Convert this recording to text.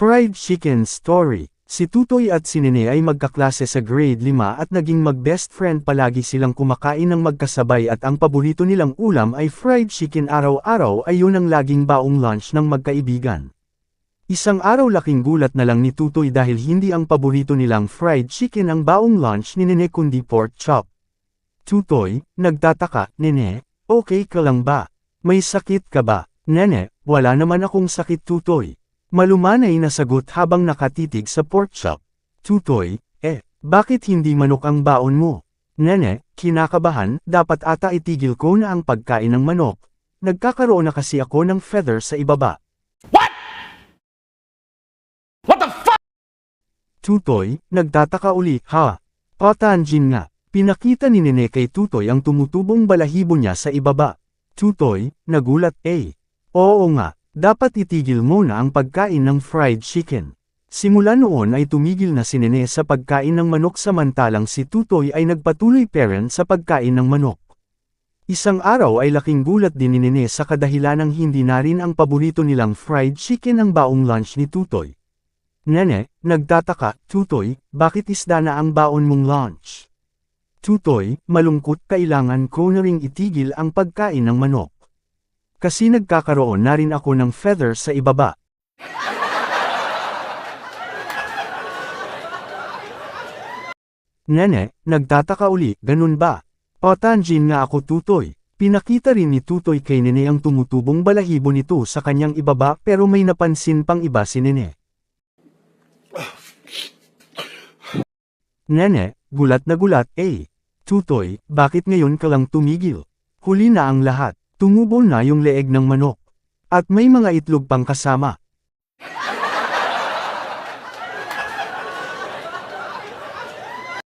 Fried Chicken Story. Si Tutoy at si Nene ay magkaklase sa grade 5 at naging mag-best friend palagi silang kumakain ng magkasabay at ang paborito nilang ulam ay fried chicken araw-araw ay yun ang laging baong lunch ng magkaibigan. Isang araw laking gulat na lang ni Tutoy dahil hindi ang paborito nilang fried chicken ang baong lunch ni Nene kundi pork chop. Tutoy, nagtataka, Nene, okay ka lang ba? May sakit ka ba? Nene, wala naman akong sakit Tutoy. Malumanay na sagot habang nakatitig sa pork chop. Tutoy, bakit hindi manok ang baon mo? Nene, kinakabahan, dapat ata itigil ko na ang pagkain ng manok. Nagkakaroon na kasi ako ng feather sa ibaba. What? What the fuck? Tutoy, nagtataka uli, ha? Patanjin nga. Pinakita ni Nene kay Tutoy ang tumutubong balahibo niya sa ibaba. Tutoy, nagulat, oo nga. Dapat itigil mo na ang pagkain ng fried chicken. Simula noon ay tumigil na si Nene sa pagkain ng manok samantalang si Tutoy ay nagpatuloy pa rin sa pagkain ng manok. Isang araw ay laking gulat din ni Nene sa kadahilanang hindi na rin ang paborito nilang fried chicken ang baong lunch ni Tutoy. Nene, nagtataka, Tutoy, bakit isda na ang baon mong lunch? Tutoy, malungkot kailangan ko na ring itigil ang pagkain ng manok. Kasi nagkakaroon na rin ako ng feather sa ibaba. Nene, nagtataka uli, ganun ba? Patanjin nga ako Tutoy. Pinakita rin ni Tutoy kay Nene ang tumutubong balahibo nito sa kanyang ibaba pero may napansin pang iba si Nene. Nene, gulat na gulat, Tutoy, bakit ngayon ka lang tumigil? Huli na ang lahat. Tumubo na yung leeg ng manok. At may mga itlog pang kasama.